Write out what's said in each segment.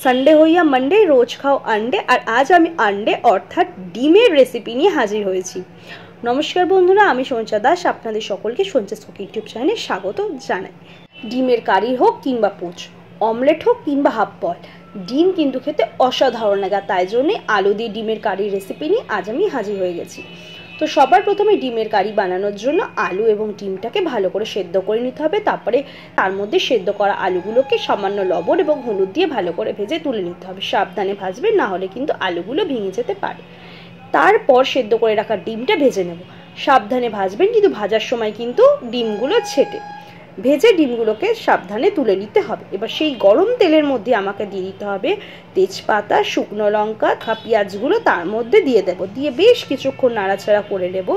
Sunday হইয়া Monday, রোজ খাও আন্ডে। আর আজ আমি আন্ডে অর্থাৎ ডিমের রেসিপি নিয়ে হাজির হয়েছি। নমস্কার বন্ধুরা, আমি সঞ্চা দাস আপনাদের সকলকে সঞ্চাস কুকিং ইউটিউব চ্যানেলে স্বাগত জানাই। ডিমের কারি হোক কিংবা পোচ, অমলেট হোক কিংবা হাফ বয়েল, ডিম কিন্তু খেতে অসাধারণ লাগে। তাই জন্যে আলু দিয়ে ডিমের কারির রেসিপি নিয়ে আজ আমি হাজির হয়ে গেছি। তো সবার প্রথমে ডিমের কারি বানানোর জন্য আলু এবং ডিমটাকে ভালো করে সেদ্ধ করে নিতে হবে। তারপরে তার মধ্যে সেদ্ধ করা আলুগুলোকে সামান্য লবণ এবং হলুদ দিয়ে ভালো করে ভেজে তুলে নিতে হবে। সাবধানে ভাজবেন, না হলে কিন্তু আলুগুলো ভেঙে যেতে পারে। তারপর সেদ্ধ করে রাখা ডিমটা ভেজে নেব। সাবধানে ভাজবেন, কিন্তু ভাজার সময় কিন্তু ডিমগুলো ছেটে ভেজে ডিমগুলোকে সাবধানে তুলে নিতে হবে। এবার সেই গরম তেলের মধ্যে আমাকে দিয়ে দিতে হবে তেজপাতা, শুকনো লঙ্কা, পেঁয়াজগুলো তার মধ্যে দিয়ে দেব। দিয়ে বেশ কিছুক্ষণ নাড়াচাড়া করে নেব।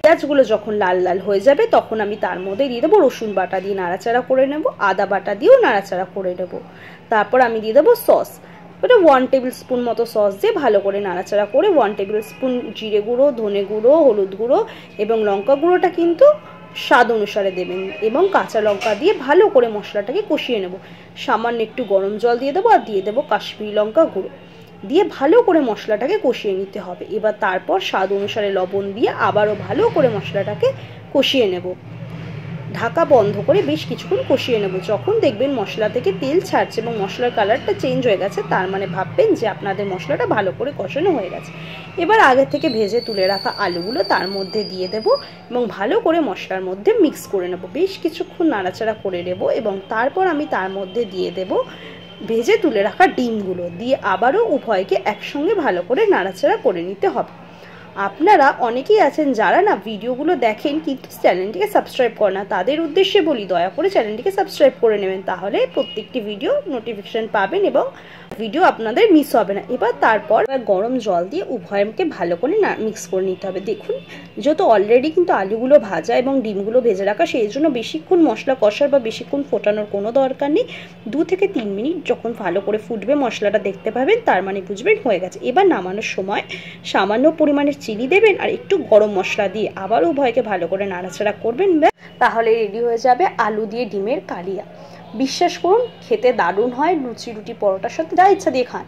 পেঁয়াজগুলো যখন লাল লাল হয়ে যাবে তখন আমি তার মধ্যে দিয়ে দেবো রসুন বাটা, দিয়ে নাড়াচাড়া করে নেব। আদা বাটা দিয়েও নাড়াচাড়া করে নেব। তারপর আমি দিয়ে দেবো সস, ওটা 1 টেবিল স্পুন মতো সস দিয়ে ভালো করে নাড়াচাড়া করে 1 টেবিল স্পুন জিরে গুঁড়ো, ধনে গুঁড়ো, হলুদ গুঁড়ো এবং লঙ্কা গুঁড়োটা কিন্তু স্বাদ অনুসারে দেবেন, এবং কাঁচা লঙ্কা দিয়ে ভালো করে মশলাটাকে কষিয়ে নেব। সামান্য একটু গরম জল দিয়ে দেবো, আর দিয়ে দেবো কাশ্মীরি লঙ্কা গুঁড়ো, দিয়ে ভালো করে মশলাটাকে কষিয়ে নিতে হবে। এবার তারপর স্বাদ অনুসারে লবণ দিয়ে আবারও ভালো করে মশলাটাকে কষিয়ে নেব। ঢাকা বন্ধ করে বেশ কিছুক্ষণ কষিয়ে নেব। যখন দেখবেন মশলা থেকে তেল ছাড়ছে এবং মশলার কালারটা চেঞ্জ হয়ে গেছে, তার মানে ভাববেন যে আপনাদের মশলাটা ভালো করে কষানো হয়ে গেছে। এবার আগে থেকে ভেজে তুলে রাখা আলুগুলো তার মধ্যে দিয়ে দেব এবং ভালো করে মশলার মধ্যে মিক্স করে নেব। বেশ কিছুক্ষণ নাড়াচাড়া করে নেব এবং তারপর আমি তার মধ্যে দিয়ে দেব ভেজে তুলে রাখা ডিমগুলো, দিয়ে আবারও উভয়কে একসঙ্গে ভালো করে নাড়াচাড়া করে নিতে হবে। আপনারা অনেকেই আছেন যারা না ভিডিওগুলো দেখেন কিন্তু চ্যানেলটিকে সাবস্ক্রাইব করে না, তাদের উদ্দেশ্যে বলি দয়া করে চ্যানেলটিকে সাবস্ক্রাইব করে নেবেন, তাহলে প্রত্যেকটি ভিডিও নোটিফিকেশন পাবেন এবং ভিডিও আপনাদের মিস হবে না। এবার তারপর গরম জল দিয়ে উভয়কে ভালো করে মিক্স করে নিতে হবে। দেখুন, যেহেতু অলরেডি কিন্তু আলুগুলো ভাজা এবং ডিমগুলো ভেজে রাখা, সেই জন্য বেশিক্ষণ মশলা কষার বা বেশিক্ষণ ফোটানোর কোনো দরকার নেই। 2 থেকে 3 মিনিট যখন ভালো করে ফুটবে মশলাটা দেখতে পাবেন, তার মানে বুঝবেন হয়ে গেছে। এবার নামানোর সময় সামান্য পরিমাণের চিনি দেবেন আর একটু গরম মশলা দিয়ে আবার উভয়কে ভালো করে নাড়াচাড়া করবেন। তাহলে রেডি হয়ে যাবে আলু দিয়ে ডিমের কালিয়া। বিশ্বাস করুন, খেতে দারুণ হয়। লুচি, রুটি, পরোটার সাথে যা ইচ্ছা দিয়ে খান।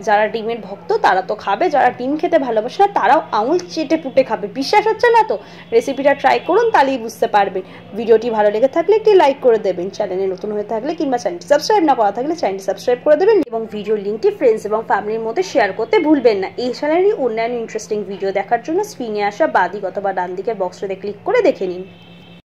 যারা ডিমের ভক্ত তারা তো খাবে, যারা ডিম খেতে ভালোবাসে না তারাও আঙুল চেটে পুটে খাবে। বিশ্বাস হচ্ছে না তো রেসিপিটা ট্রাই করুন, তাহলেই বুঝতে পারবেন। ভিডিওটি ভালো লেগে থাকলে একটি লাইক করে দেবেন। চ্যানেলে নতুন হয়ে থাকলে কিংবা চ্যানেলটি সাবস্ক্রাইব না করা থাকলে চ্যানেলটি সাবস্ক্রাইব করে দেবেন এবং ভিডিওর লিঙ্কটি ফ্রেন্ডস এবং ফ্যামিলির মধ্যে শেয়ার করতে ভুলবেন না। এই চ্যানেলেরই অন্যান্য ইন্টারেস্টিং ভিডিও দেখার জন্য স্ক্রিনে আসা বাঁদিক অথবা ডান দিকের বক্সটাতে ক্লিক করে দেখে নিন।